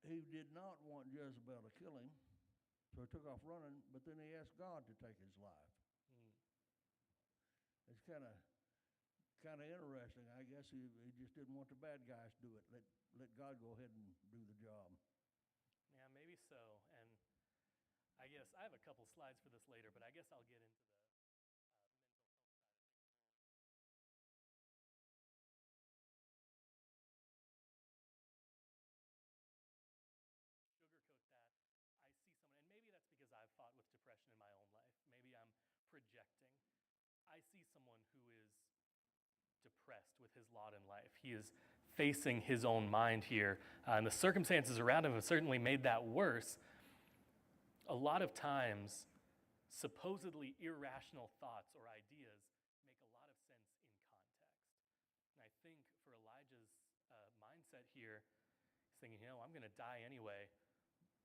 he did not want Jezebel to kill him, so he took off running. But then he asked God to take his life. It's kind of interesting. I guess he just didn't want the bad guys to do it. Let God go ahead and do the job. Yeah, maybe so. And I guess I have a couple slides for this later, but I guess I'll get into the mental health side at this point. Sugarcoat that. I see someone, and maybe that's because I've fought with depression in my own life. Maybe I'm projecting. I see someone who is depressed with his lot in life. He is facing his own mind here, and the circumstances around him have certainly made that worse. A lot of times, supposedly irrational thoughts or ideas make a lot of sense in context. And I think for Elijah's mindset here, he's thinking, I'm going to die anyway.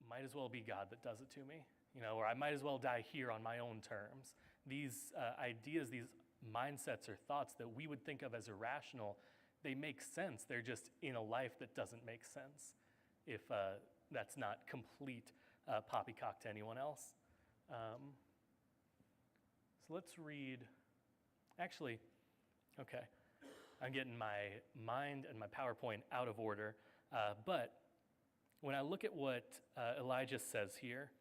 Might as well be God that does it to me, or I might as well die here on my own terms. These ideas, these mindsets or thoughts that we would think of as irrational, they make sense. They're just in a life that doesn't make sense if that's not complete poppycock to anyone else. So let's read, okay, I'm getting my mind and my PowerPoint out of order, but when I look at what Elijah says here,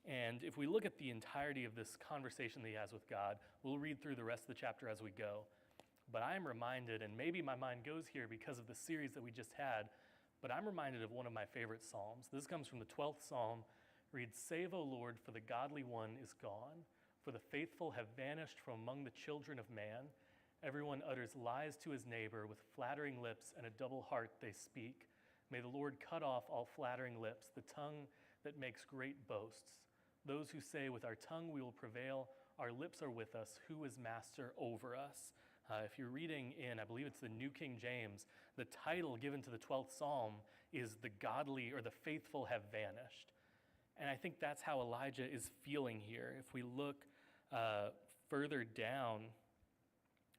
and if we look at the entirety of this conversation that he has with God, we'll read through the rest of the chapter as we go. But I am reminded, and maybe my mind goes here because of the series that we just had, but I'm reminded of one of my favorite psalms. This comes from the 12th Psalm. It reads, "Save, O Lord, for the godly one is gone, for the faithful have vanished from among the children of man. Everyone utters lies to his neighbor, with flattering lips and a double heart they speak. May the Lord cut off all flattering lips, the tongue that makes great boasts. Those who say, with our tongue we will prevail, our lips are with us, who is master over us?" If you're reading in, I believe it's the New King James, the title given to the 12th Psalm is "The Godly or the Faithful Have Vanished." And I think that's how Elijah is feeling here. If we look further down,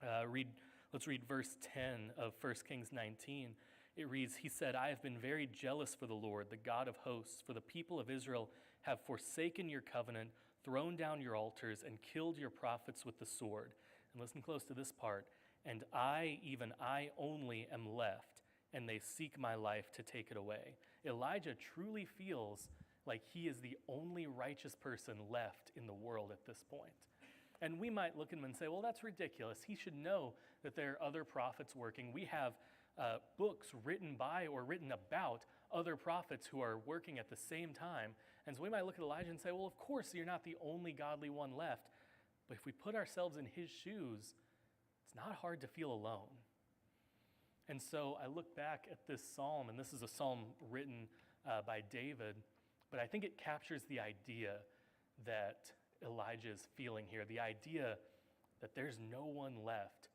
let's read verse 10 of 1 Kings 19. It reads, "He said, I have been very jealous for the Lord, the God of hosts, for the people of Israel have forsaken your covenant, thrown down your altars, and killed your prophets with the sword." And listen close to this part. "And I, even I only, am left, and they seek my life to take it away." Elijah truly feels like he is the only righteous person left in the world at this point. And we might look at him and say, well, that's ridiculous. He should know that there are other prophets working. We have books written by or written about other prophets who are working at the same time. And so we might look at Elijah and say, well, of course, you're not the only godly one left. But if we put ourselves in his shoes, it's not hard to feel alone. And so I look back at this psalm, and this is a psalm written by David, but I think it captures the idea that Elijah is feeling here, the idea that there's no one left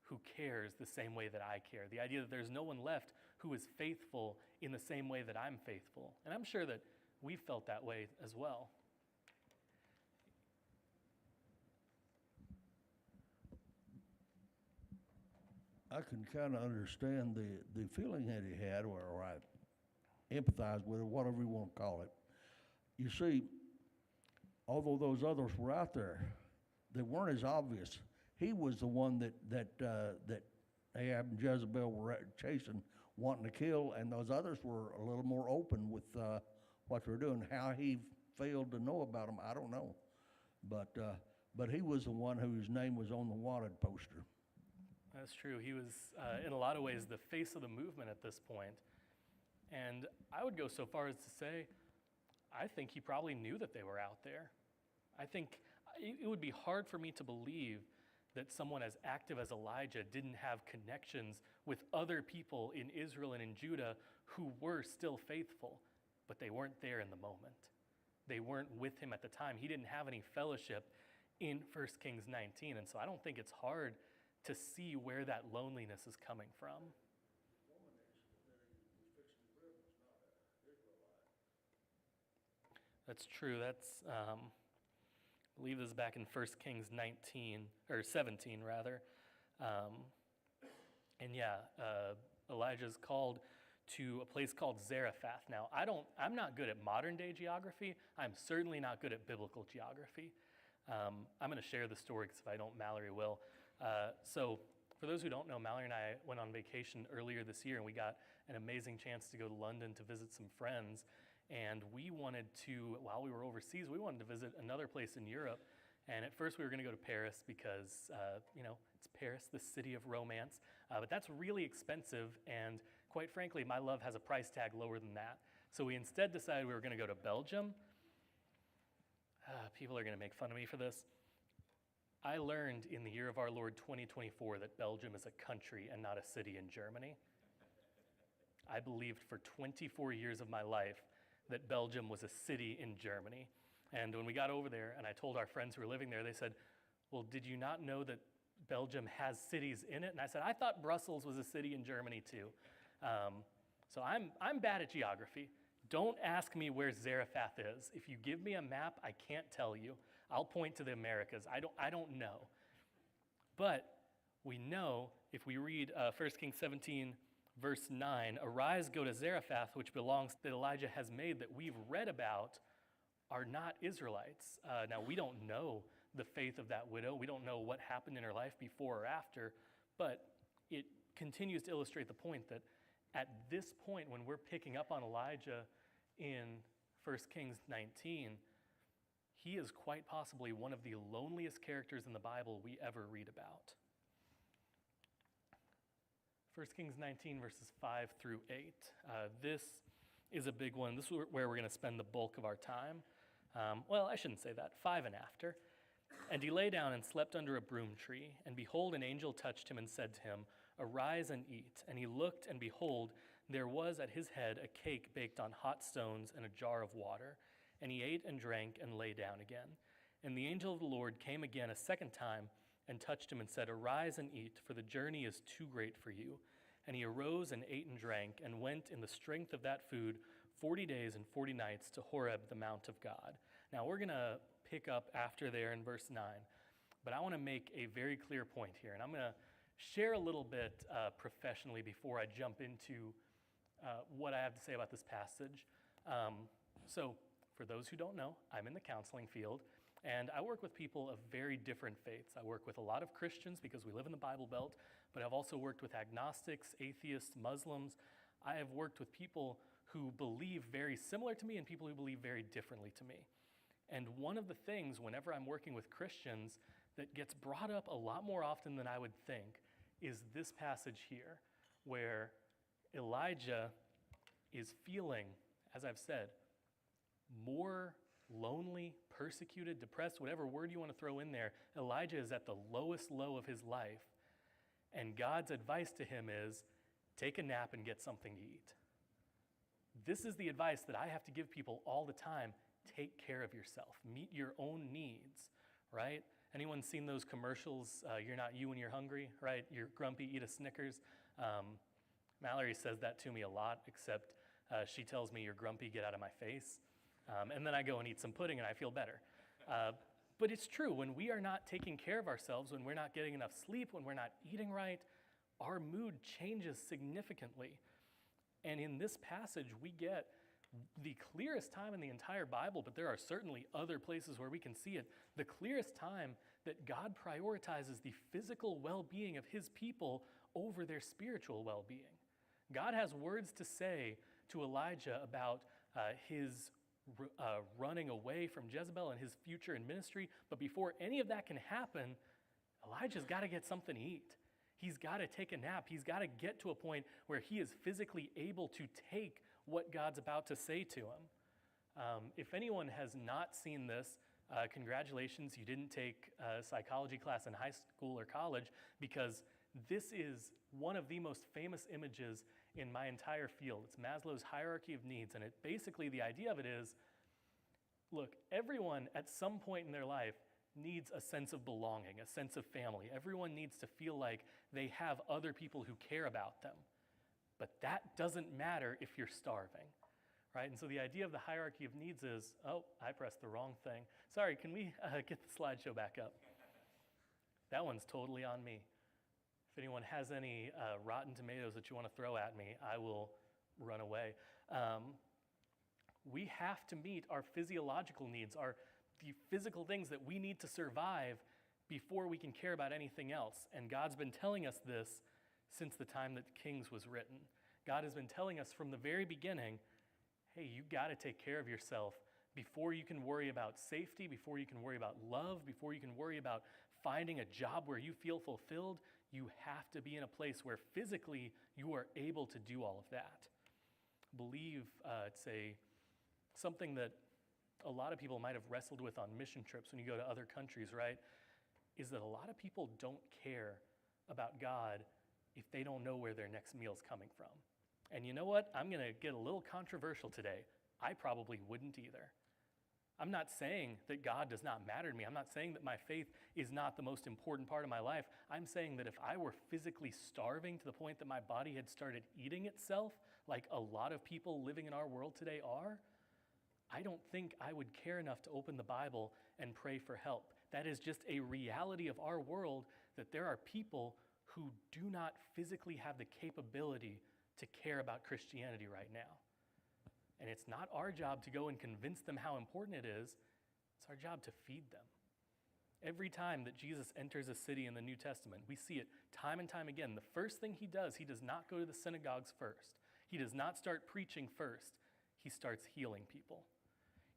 who cares the same way that I care, the idea that there's no one left who is faithful in the same way that I'm faithful. And I'm sure that we've felt that way as well. I can kind of understand the feeling that he had, or I empathize with it, whatever you want to call it. You see, although those others were out there, they weren't as obvious. He was the one that Ahab and Jezebel were chasing, wanting to kill, and those others were a little more open with what they're doing. How he failed to know about them, I don't know. But he was the one whose name was on the wanted poster. That's true. He was, in a lot of ways, the face of the movement at this point. And I would go so far as to say, I think he probably knew that they were out there. I think it would be hard for me to believe that someone as active as Elijah didn't have connections with other people in Israel and in Judah who were still faithful, but they weren't there in the moment. They weren't with him at the time. He didn't have any fellowship in 1 Kings 19, and so I don't think it's hard to see where that loneliness is coming from. That's true. That's, I believe this is back in 1 Kings 19, or 17 rather. And yeah, Elijah is called to a place called Zarephath. Now, I'm not good at modern day geography. I'm certainly not good at biblical geography. I'm going to share the story because if I don't, Mallory will. So for those who don't know, Mallory and I went on vacation earlier this year, and we got an amazing chance to go to London to visit some friends. And we wanted to, while we were overseas, we wanted to visit another place in Europe. And at first we were going to go to Paris because, it's Paris, the city of romance. But that's really expensive, and quite frankly, my love has a price tag lower than that. So we instead decided we were going to go to Belgium. People are going to make fun of me for this. I learned in the year of our Lord 2024 that Belgium is a country and not a city in Germany. I believed for 24 years of my life that Belgium was a city in Germany. And when we got over there and I told our friends who were living there, they said, well, did you not know that Belgium has cities in it? And I said, I thought Brussels was a city in Germany too. So I'm bad at geography. Don't ask me where Zarephath is. If you give me a map, I can't tell you. I'll point to the Americas. I don't know. But we know if we read 1 Kings 17, verse 9, arise, go to Zarephath, which belongs that Elijah has made that we've read about, are not Israelites. Now, we don't know the faith of that widow. We don't know what happened in her life before or after, but it continues to illustrate the point that at this point, when we're picking up on Elijah in 1 Kings 19, he is quite possibly one of the loneliest characters in the Bible we ever read about. 1 Kings 19, verses 5 through 8. This is a big one. This is where we're going to spend the bulk of our time. Well, I shouldn't say that. 5 and after. And he lay down and slept under a broom tree. And behold, an angel touched him and said to him, arise and eat. And he looked, and behold, there was at his head a cake baked on hot stones and a jar of water. And he ate and drank and lay down again. And the angel of the Lord came again a second time and touched him and said, arise and eat, for the journey is too great for you. And he arose and ate and drank and went in the strength of that food 40 days and 40 nights to Horeb, the mount of God. Now we're going to pick up after there in verse 9, but I want to make a very clear point here, and I'm going to share a little bit professionally before I jump into what I have to say about this passage. So for those who don't know, I'm in the counseling field, and I work with people of very different faiths. I work with a lot of Christians because we live in the Bible Belt, but I've also worked with agnostics, atheists, Muslims. I have worked with people who believe very similar to me and people who believe very differently to me. And one of the things, whenever I'm working with Christians, that gets brought up a lot more often than I would think is this passage here, where Elijah is feeling, as I've said, more lonely, persecuted, depressed, whatever word you want to throw in there. Elijah is at the lowest low of his life, and God's advice to him is, take a nap and get something to eat. This is the advice that I have to give people all the time. Take care of yourself. Meet your own needs, right? Anyone seen those commercials, you're not you when you're hungry, right? You're grumpy, eat a Snickers. Mallory says that to me a lot, except she tells me you're grumpy, get out of my face. And then I go and eat some pudding and I feel better. But it's true, when we are not taking care of ourselves, when we're not getting enough sleep, when we're not eating right, our mood changes significantly. And in this passage, we get the clearest time in the entire Bible, but there are certainly other places where we can see it, the clearest time that God prioritizes the physical well-being of his people over their spiritual well-being. God has words to say to Elijah about his running away from Jezebel and his future in ministry, but before any of that can happen, Elijah's got to get something to eat. He's got to take a nap. He's got to get to a point where he is physically able to take what God's about to say to him. If anyone has not seen this, congratulations, you didn't take a psychology class in high school or college, because this is one of the most famous images in my entire field. It's Maslow's hierarchy of needs, and basically the idea of it is, look, everyone at some point in their life needs a sense of belonging, a sense of family. Everyone needs to feel like they have other people who care about them. But that doesn't matter if you're starving, right? And so the idea of the hierarchy of needs is, oh, I pressed the wrong thing. Sorry, can we get the slideshow back up? That one's totally on me. If anyone has any rotten tomatoes that you want to throw at me, I will run away. We have to meet our physiological needs, the physical things that we need to survive before we can care about anything else. And God's been telling us this since the time that Kings was written. God has been telling us from the very beginning, hey, you got to take care of yourself before you can worry about safety, before you can worry about love, before you can worry about finding a job where you feel fulfilled. You have to be in a place where physically you are able to do all of that. I believe it's something that a lot of people might have wrestled with on mission trips when you go to other countries, right? Is that a lot of people don't care about God if they don't know where their next meal's coming from. And you know what? I'm going to get a little controversial today. I probably wouldn't either. I'm not saying that God does not matter to me. I'm not saying that my faith is not the most important part of my life. I'm saying that if I were physically starving to the point that my body had started eating itself, like a lot of people living in our world today are, I don't think I would care enough to open the Bible and pray for help. That is just a reality of our world, that there are people who do not physically have the capability to care about Christianity right now. And it's not our job to go and convince them how important it is. It's our job to feed them. Every time that Jesus enters a city in the New Testament, we see it time and time again. The first thing he does not go to the synagogues first. He does not start preaching first. He starts healing people.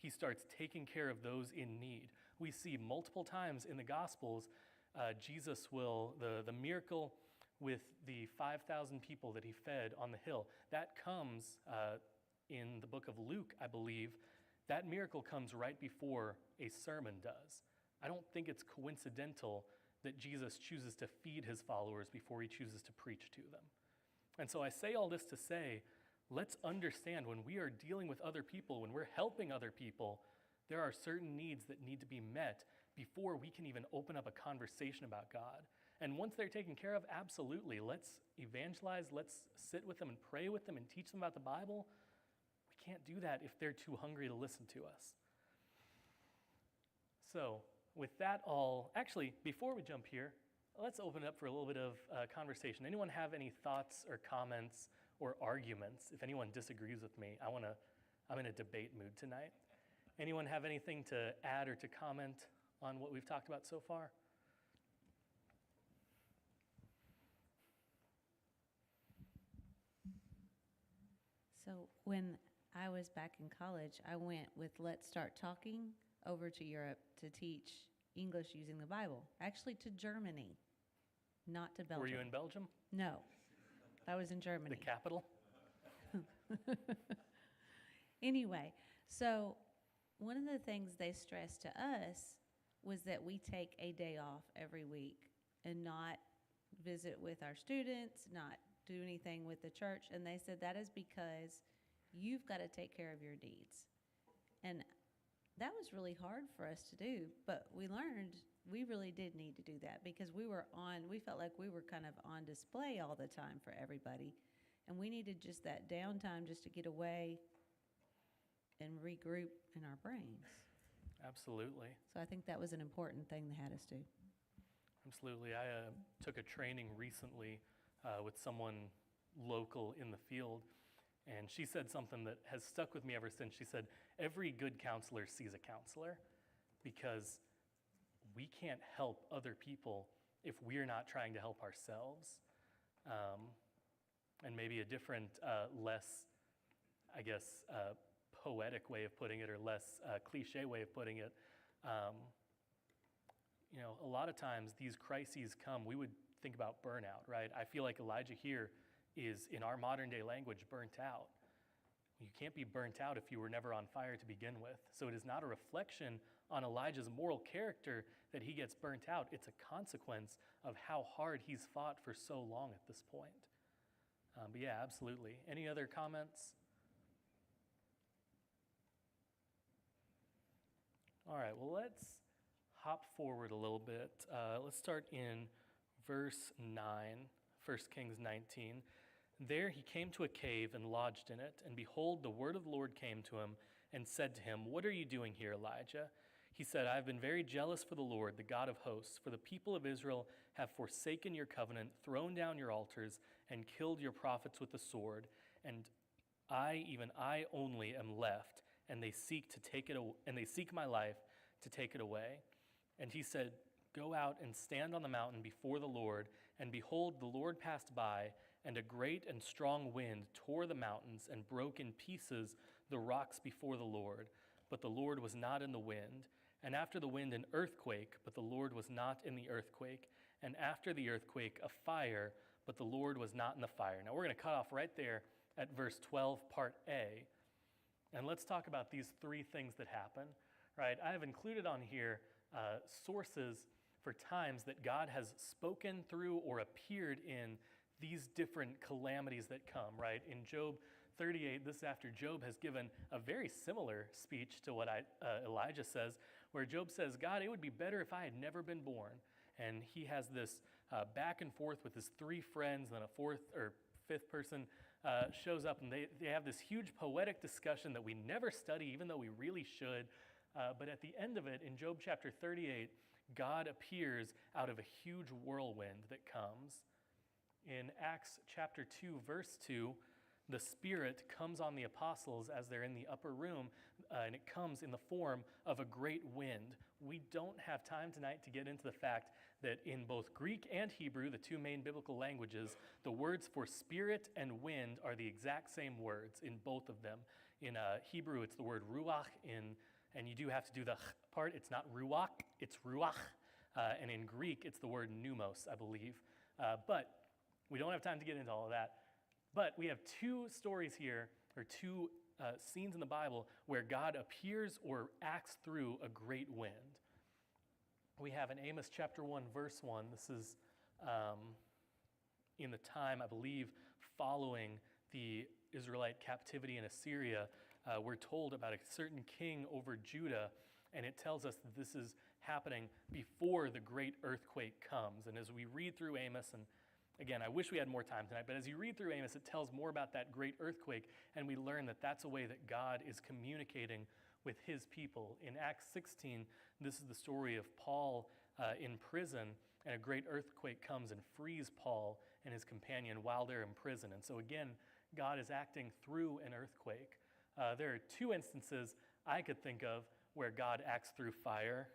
He starts taking care of those in need. We see multiple times in the Gospels, Jesus will, the miracle with the 5,000 people that he fed on the hill, that comes in the book of Luke, I believe. That miracle comes right before a sermon does. I don't think it's coincidental that Jesus chooses to feed his followers before he chooses to preach to them. And so I say all this to say, let's understand when we are dealing with other people, when we're helping other people, there are certain needs that need to be met before we can even open up a conversation about God. And once they're taken care of, absolutely, let's evangelize, let's sit with them and pray with them and teach them about the Bible. We can't do that if they're too hungry to listen to us. So with that all, actually, before we jump here, let's open it up for a little bit of conversation. Anyone have any thoughts or comments or arguments? If anyone disagrees with me, I'm in a debate mood tonight. Anyone have anything to add or to comment on what we've talked about so far? So when I was back in college, I went with Let's Start Talking over to Europe to teach English using the Bible. Actually to Germany, not to Belgium. Were you in Belgium? No, I was in Germany. The capital? Anyway, so one of the things they stressed to us was that we take a day off every week and not visit with our students, not do anything with the church. And they said that is because you've got to take care of your needs. And that was really hard for us to do, but we learned we really did need to do that because we felt like we were kind of on display all the time for everybody. And we needed just that downtime just to get away and regroup in our brains. Absolutely. So I think that was an important thing they had us do. Absolutely. I took a training recently with someone local in the field, and she said something that has stuck with me ever since. She said, every good counselor sees a counselor because we can't help other people if we're not trying to help ourselves. And maybe a different, less, I guess, poetic way of putting it, or less cliche way of putting it, a lot of times these crises come, we would think about burnout, right? I feel like Elijah here is, in our modern day language, burnt out. You can't be burnt out if you were never on fire to begin with. So it is not a reflection on Elijah's moral character that he gets burnt out. It's a consequence of how hard he's fought for so long at this point. But yeah, absolutely. Any other comments? All right, well, let's hop forward a little bit. Let's start in verse 9, 1 Kings 19. There he came to a cave and lodged in it, and behold, the word of the Lord came to him and said to him, "What are you doing here, Elijah?" He said, "I have been very jealous for the Lord, the God of hosts, for the people of Israel have forsaken your covenant, thrown down your altars, and killed your prophets with the sword. And even I only am left, and they seek to take it and they seek my life to take it away. And he said, go out and stand on the mountain before the Lord. And behold, the Lord passed by, and a great and strong wind tore the mountains and broke in pieces the rocks before the Lord. But the Lord was not in the wind. And after the wind, an earthquake, but the Lord was not in the earthquake. And after the earthquake, a fire, but the Lord was not in the fire. Now we're going to cut off right there at verse 12, part A. And let's talk about these three things that happen, right? I have included on here sources for times that God has spoken through or appeared in these different calamities that come, right? In Job 38, this is after Job has given a very similar speech to what Elijah says, where Job says, God, it would be better if I had never been born. And he has this back and forth with his three friends, and then a fourth or fifth person shows up, and they have this huge poetic discussion that we never study, even though we really should. But at the end of it, in Job chapter 38, God appears out of a huge whirlwind that comes. In Acts chapter 2, verse 2, the Spirit comes on the apostles as they're in the upper room, and it comes in the form of a great wind. We don't have time tonight to get into the fact that in both Greek and Hebrew, the two main biblical languages, the words for spirit and wind are the exact same words in both of them. In Hebrew, it's the word ruach, and you do have to do the part. It's not ruach, it's ruach. And in Greek, it's the word pneumos, I believe. But we don't have time to get into all of that. But we have two stories here, or two scenes in the Bible where God appears or acts through a great wind. We have in Amos chapter 1, verse 1. This is in the time, I believe, following the Israelite captivity in Assyria. We're told about a certain king over Judah, and it tells us that this is happening before the great earthquake comes. And as we read through Amos, and again, I wish we had more time tonight, but as you read through Amos, it tells more about that great earthquake, and we learn that that's a way that God is communicating with his people. In Acts 16, this is the story of Paul in prison, and a great earthquake comes and frees Paul and his companion while they're in prison. And so again, God is acting through an earthquake. There are two instances I could think of where God acts through fire.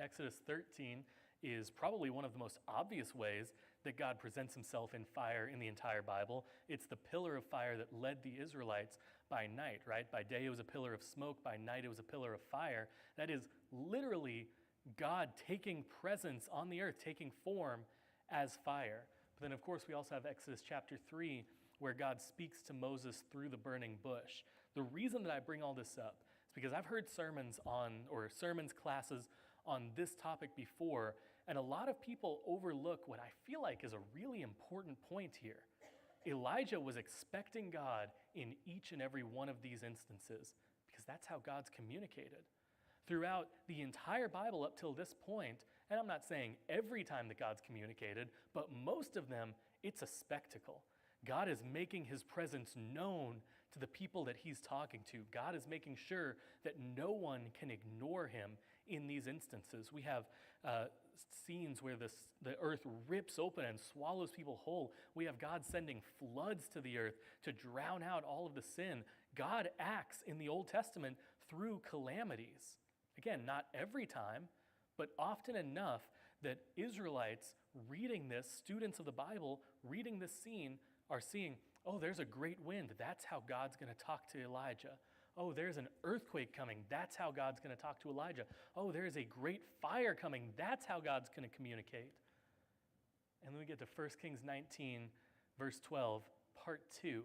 Exodus 13 is probably one of the most obvious ways that God presents himself in fire in the entire Bible. It's the pillar of fire that led the Israelites by night, right? By day it was a pillar of smoke, by night it was a pillar of fire. That is literally God taking presence on the earth, taking form as fire. But then of course we also have Exodus chapter 3, where God speaks to Moses through the burning bush. The reason that I bring all this up is because I've heard sermons classes on this topic before, and a lot of people overlook what I feel like is a really important point here. Elijah was expecting God in each and every one of these instances, because that's how God's communicated. Throughout the entire Bible up till this point, and I'm not saying every time that God's communicated, but most of them, it's a spectacle. God is making his presence known to the people that he's talking to. God is making sure that no one can ignore him in these instances. We have scenes where the earth rips open and swallows people whole. We have God sending floods to the earth to drown out all of the sin. God acts in the Old Testament through calamities. Again, not every time, but often enough that Israelites reading this, students of the Bible reading this scene, are seeing, oh, there's a great wind. That's how God's going to talk to Elijah. Oh, there's an earthquake coming. That's how God's going to talk to Elijah. Oh, there's a great fire coming. That's how God's going to communicate. And then we get to 1 Kings 19, verse 12, part 2.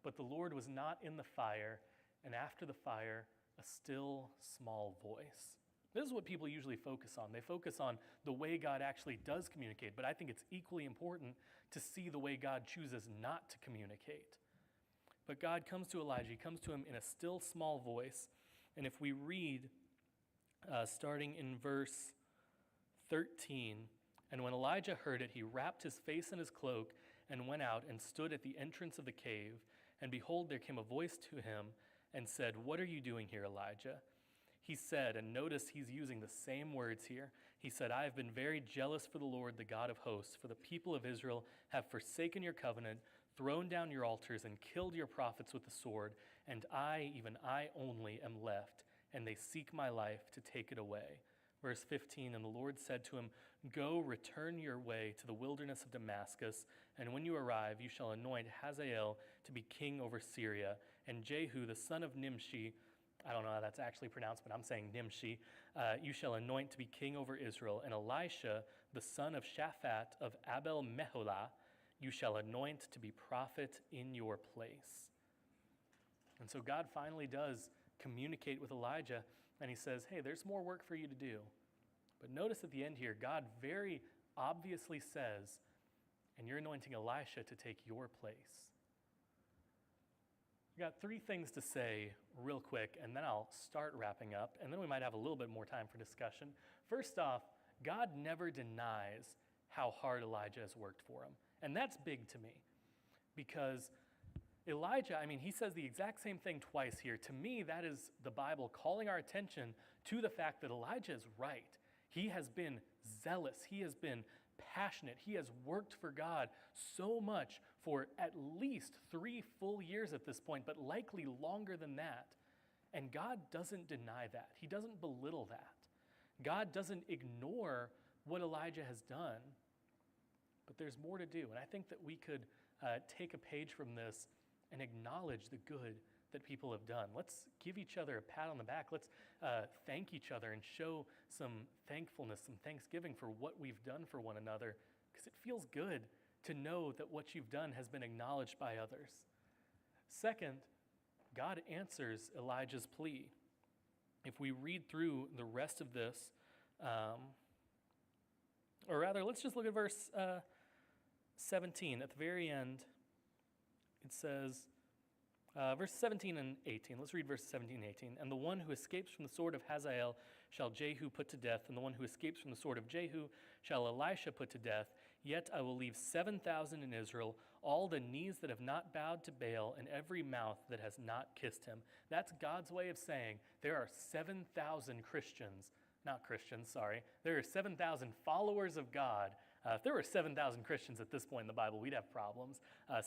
But the Lord was not in the fire, and after the fire, a still small voice. This is what people usually focus on. They focus on the way God actually does communicate, but I think it's equally important to see the way God chooses not to communicate. But God comes to Elijah. He comes to him in a still small voice. And if we read, starting in verse 13, and when Elijah heard it, he wrapped his face in his cloak and went out and stood at the entrance of the cave. And behold, there came a voice to him and said, "What are you doing here, Elijah?" He said, and notice he's using the same words here. He said, "I have been very jealous for the Lord, the God of hosts, for the people of Israel have forsaken your covenant, thrown down your altars and killed your prophets with the sword, and I, even I only, am left, and they seek my life to take it away. Verse 15, and the Lord said to him, Go, return your way to the wilderness of Damascus, and when you arrive, you shall anoint Hazael to be king over Syria, and Jehu, the son of Nimshi, I don't know how that's actually pronounced, but I'm saying Nimshi, you shall anoint to be king over Israel, and Elisha, the son of Shaphat of Abel Meholah, you shall anoint to be prophet in your place. And so God finally does communicate with Elijah, and he says, hey, there's more work for you to do. But notice at the end here, God very obviously says, and you're anointing Elisha to take your place. I got 3 things to say real quick, and then I'll start wrapping up, and then we might have a little bit more time for discussion. First off, God never denies how hard Elijah has worked for him. And that's big to me, because Elijah, he says the exact same thing twice here. To me, that is the Bible calling our attention to the fact that Elijah is right. He has been zealous. He has been passionate. He has worked for God so much for at least 3 full years at this point, but likely longer than that. And God doesn't deny that. He doesn't belittle that. God doesn't ignore what Elijah has done. But there's more to do. And I think that we could take a page from this and acknowledge the good that people have done. Let's give each other a pat on the back. Let's thank each other and show some thankfulness, some thanksgiving for what we've done for one another, because it feels good to know that what you've done has been acknowledged by others. Second, God answers Elijah's plea. If we read through the rest of this, or rather, let's just look at verse 17. At the very end, it says, verse 17 and 18. Let's read verses 17 and 18. And the one who escapes from the sword of Hazael shall Jehu put to death, and the one who escapes from the sword of Jehu shall Elisha put to death. Yet I will leave 7,000 in Israel, all the knees that have not bowed to Baal, and every mouth that has not kissed him. That's God's way of saying there are 7,000 There are 7,000 followers of God. If there were 7,000 Christians at this point in the Bible, we'd have problems.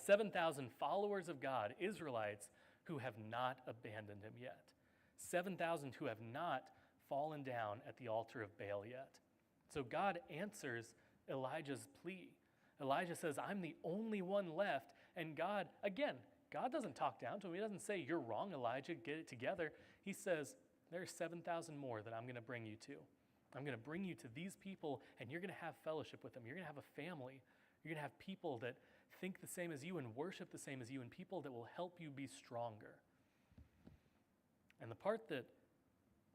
7,000 followers of God, Israelites, who have not abandoned him yet. 7,000 who have not fallen down at the altar of Baal yet. So God answers Elijah's plea. Elijah says, I'm the only one left. And God, again, God doesn't talk down to him. He doesn't say, you're wrong, Elijah, get it together. He says, there are 7,000 more that I'm going to bring you to. I'm going to bring you to these people, and you're going to have fellowship with them. You're going to have a family. You're going to have people that think the same as you and worship the same as you, and people that will help you be stronger. And the part that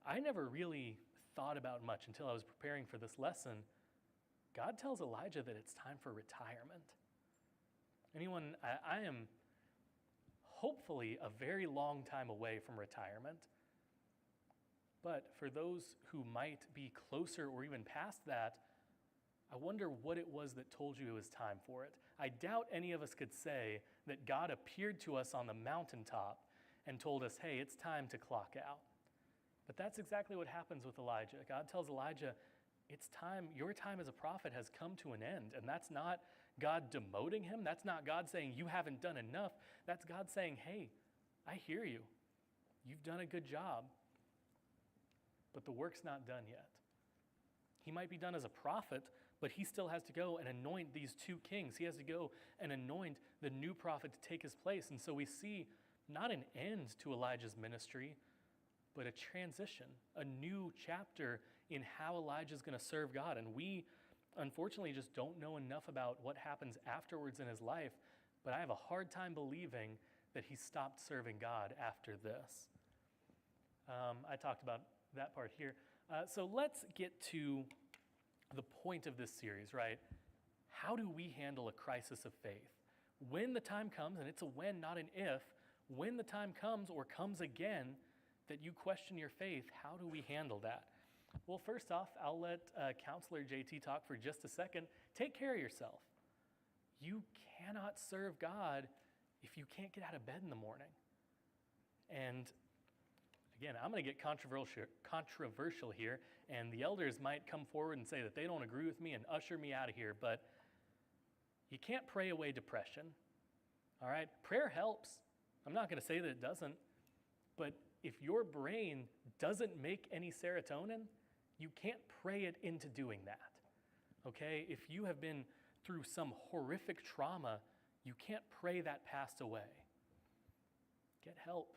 I never really thought about much until I was preparing for this lesson, God tells Elijah that it's time for retirement. I am hopefully a very long time away from retirement. But for those who might be closer or even past that, I wonder what it was that told you it was time for it. I doubt any of us could say that God appeared to us on the mountaintop and told us, hey, it's time to clock out. But that's exactly what happens with Elijah. God tells Elijah, it's time, your time as a prophet has come to an end. And that's not God demoting him. That's not God saying you haven't done enough. That's God saying, hey, I hear you. You've done a good job. But the work's not done yet. He might be done as a prophet, but he still has to go and anoint these 2 kings. He has to go and anoint the new prophet to take his place. And so we see not an end to Elijah's ministry, but a transition, a new chapter in how Elijah's going to serve God. And we, unfortunately, just don't know enough about what happens afterwards in his life, but I have a hard time believing that he stopped serving God after this. I talked about that part here. So let's get to the point of this series, right? How do we handle a crisis of faith? When the time comes, and it's a when, not an if, when the time comes or comes again that you question your faith, how do we handle that? Well, first off, I'll let Counselor JT talk for just a second. Take care of yourself. You cannot serve God if you can't get out of bed in the morning. And again, I'm going to get controversial here, and the elders might come forward and say that they don't agree with me and usher me out of here, but you can't pray away depression. All right? Prayer helps. I'm not going to say that it doesn't. But if your brain doesn't make any serotonin, you can't pray it into doing that. Okay? If you have been through some horrific trauma, you can't pray that past away. Get help.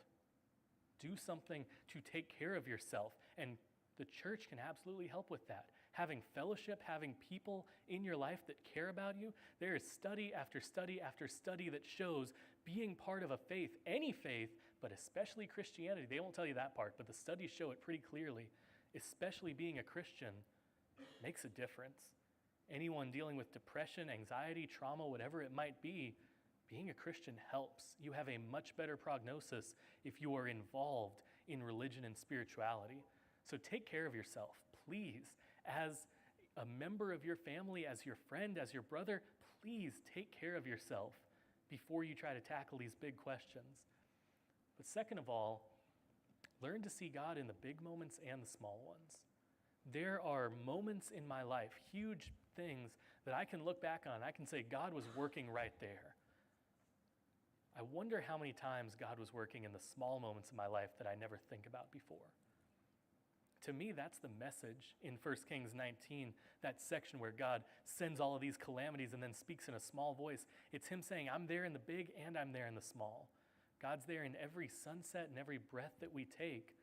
Do something to take care of yourself. And the church can absolutely help with that. Having fellowship, having people in your life that care about you. There is study after study after study that shows being part of a faith, any faith, but especially Christianity. They won't tell you that part, but the studies show it pretty clearly. Especially being a Christian makes a difference. Anyone dealing with depression, anxiety, trauma, whatever it might be, being a Christian helps. You have a much better prognosis if you are involved in religion and spirituality. So take care of yourself, please. As a member of your family, as your friend, as your brother, please take care of yourself before you try to tackle these big questions. But second of all, learn to see God in the big moments and the small ones. There are moments in my life, huge things that I can look back on. I can say, God was working right there. I wonder how many times God was working in the small moments of my life that I never think about before. To me, that's the message in 1 Kings 19, that section where God sends all of these calamities and then speaks in a small voice. It's him saying, I'm there in the big and I'm there in the small. God's there in every sunset and every breath that we take.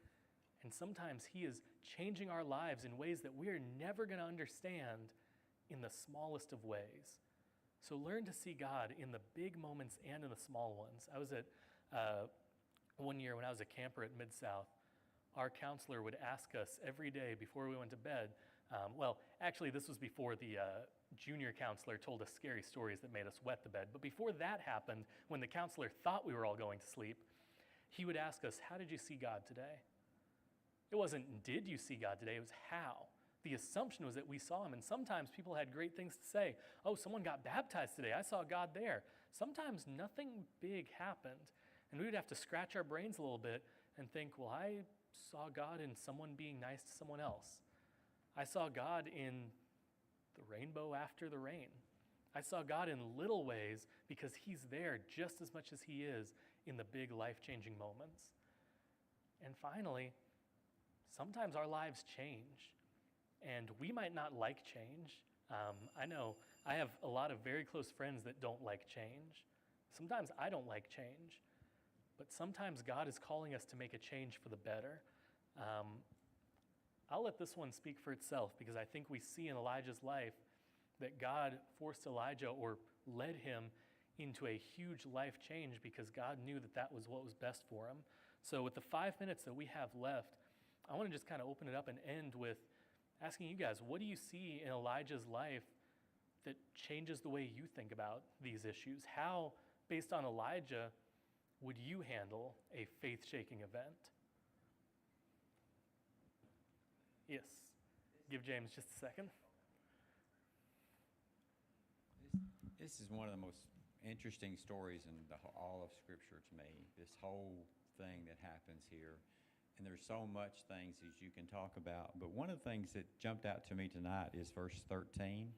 And sometimes he is changing our lives in ways that we're never going to understand in the smallest of ways. So learn to see God in the big moments and in the small ones. I was at one year when I was a camper at Mid-South, our counselor would ask us every day before we went to bed, actually this was before the junior counselor told us scary stories that made us wet the bed. But before that happened, when the counselor thought we were all going to sleep, he would ask us, how did you see God today? It wasn't, did you see God today? It was how. The assumption was that we saw him, and sometimes people had great things to say. Oh, someone got baptized today. I saw God there. Sometimes nothing big happened, and we would have to scratch our brains a little bit and think, well, I saw God in someone being nice to someone else. I saw God in the rainbow after the rain. I saw God in little ways because he's there just as much as he is in the big life-changing moments. And finally, sometimes our lives change. And we might not like change. I know I have a lot of very close friends that don't like change. Sometimes I don't like change. But sometimes God is calling us to make a change for the better. I'll let this one speak for itself because I think we see in Elijah's life that God forced Elijah or led him into a huge life change because God knew that that was what was best for him. So with the 5 minutes that we have left, I want to just kind of open it up and end with asking you guys, what do you see in Elijah's life that changes the way you think about these issues? How, based on Elijah, would you handle a faith-shaking event? Yes. Give James just a second. This is one of the most interesting stories in all of Scripture to me, this whole thing that happens here. And there's so much things that you can talk about. But one of the things that jumped out to me tonight is verse 13,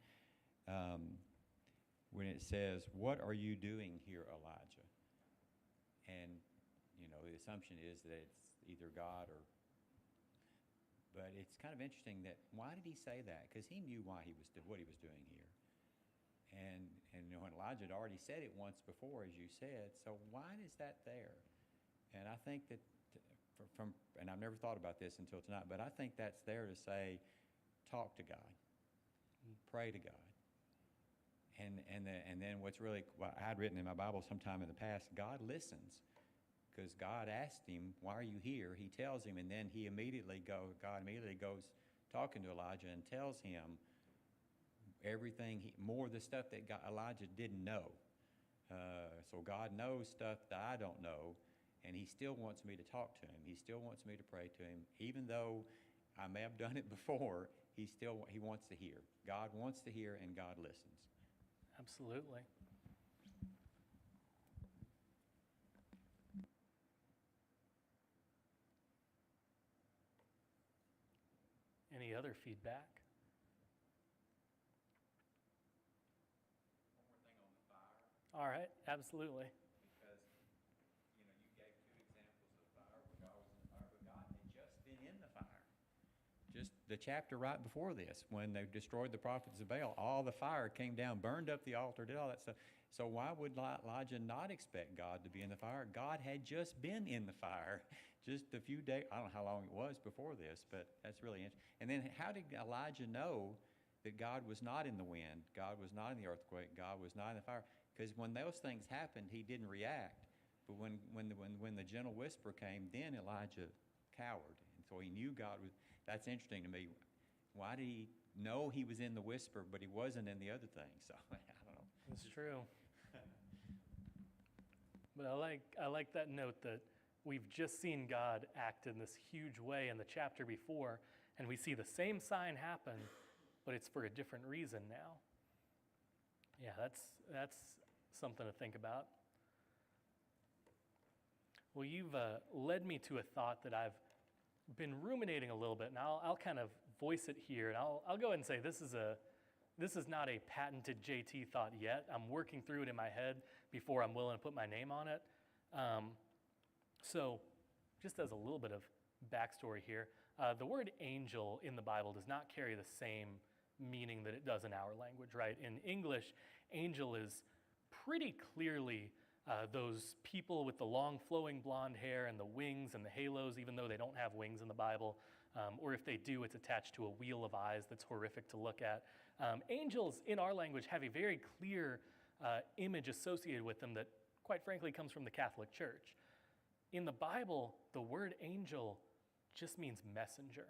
when it says, what are you doing here, Elijah? And, the assumption is that it's either God or... But it's kind of interesting that, why did he say that? Because he knew what he was doing here. And when Elijah had already said it once before, as you said, so why is that there? And I think that and I've never thought about this until tonight, but I think that's there to say, talk to God, pray to God. And then what's really, what I had written in my Bible sometime in the past, God listens. Because God asked him, why are you here? He tells him, and then God immediately goes talking to Elijah and tells him everything, more of the stuff that Elijah didn't know. So God knows stuff that I don't know, and he still wants me to talk to him. He still wants me to pray to him. Even though I may have done it before, he wants to hear. God wants to hear, and God listens. Absolutely. Any other feedback? One more thing on the fire. All right, absolutely. the chapter right before this, when they destroyed the prophets of Baal, all the fire came down, burned up the altar, did all that stuff. So why would Elijah not expect God to be in the fire? God had just been in the fire just a few days. I don't know how long it was before this, but that's really interesting. And then how did Elijah know that God was not in the wind, God was not in the earthquake, God was not in the fire? Because when those things happened, he didn't react. But when the gentle whisper came, then Elijah cowered. And so he knew God was. That's interesting to me. Why did he know he was in the whisper, but he wasn't in the other thing? So I don't know. It's true. But I like that note that we've just seen God act in this huge way in the chapter before, and we see the same sign happen, but it's for a different reason now. Yeah, that's something to think about. Well, you've led me to a thought that I've been ruminating a little bit, and I'll kind of voice it here, and I'll go ahead and say this is not a patented JT thought yet. I'm working through it in my head before I'm willing to put my name on it. So just as a little bit of backstory here, the word angel in the Bible does not carry the same meaning that it does in our language, right? In English, angel is pretty clearly those people with the long flowing blonde hair and the wings and the halos, even though they don't have wings in the Bible. Or if they do, it's attached to a wheel of eyes that's horrific to look at. Angels in our language have a very clear image associated with them that, quite frankly, comes from the Catholic Church. In the Bible, the word angel just means messenger.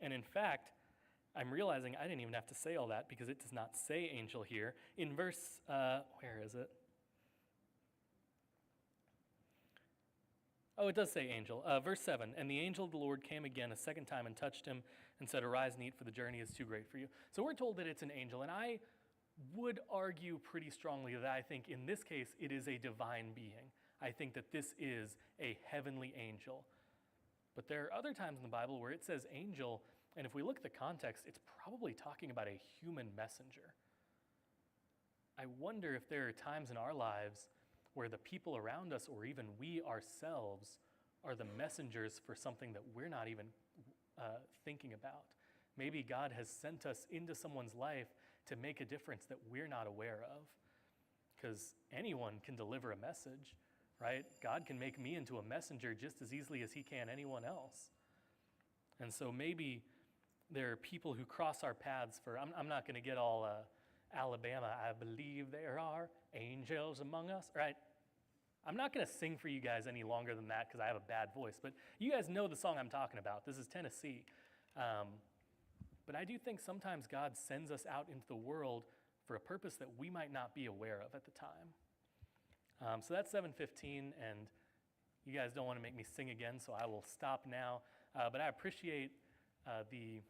And in fact, I'm realizing I didn't even have to say all that because it does not say angel here. In verse, where is it? Oh, it does say angel. Verse 7, and the angel of the Lord came again a second time and touched him and said, arise and eat, for the journey is too great for you. So we're told that it's an angel, and I would argue pretty strongly that I think in this case it is a divine being. I think that this is a heavenly angel. But there are other times in the Bible where it says angel, and if we look at the context, it's probably talking about a human messenger. I wonder if there are times in our lives where the people around us, or even we ourselves, are the messengers for something that we're not even thinking about. Maybe God has sent us into someone's life to make a difference that we're not aware of. Because anyone can deliver a message, right? God can make me into a messenger just as easily as he can anyone else. And so maybe there are people who cross our paths for, I'm not going to get all Alabama, I believe there are angels among us, right? I'm not going to sing for you guys any longer than that because I have a bad voice, but you guys know the song I'm talking about. This is Tennessee. But I do think sometimes God sends us out into the world for a purpose that we might not be aware of at the time. So that's 7:15, and you guys don't want to make me sing again, so I will stop now. But I appreciate the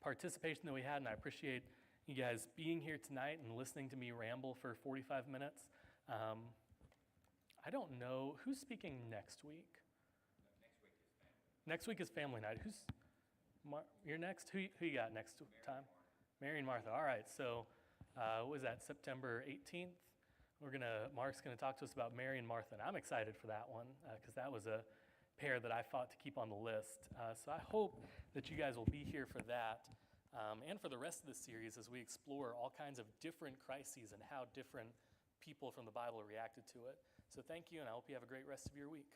participation that we had, and I appreciate you guys being here tonight and listening to me ramble for 45 minutes. I don't know, who's speaking next week? Next week is family night. You're next? Who you got next time? Mary and Martha. All right, so what was that, September 18th? Mark's gonna talk to us about Mary and Martha, and I'm excited for that one because that was a pair that I fought to keep on the list. So I hope that you guys will be here for that and for the rest of the series as we explore all kinds of different crises and how different people from the Bible reacted to it. So thank you, and I hope you have a great rest of your week.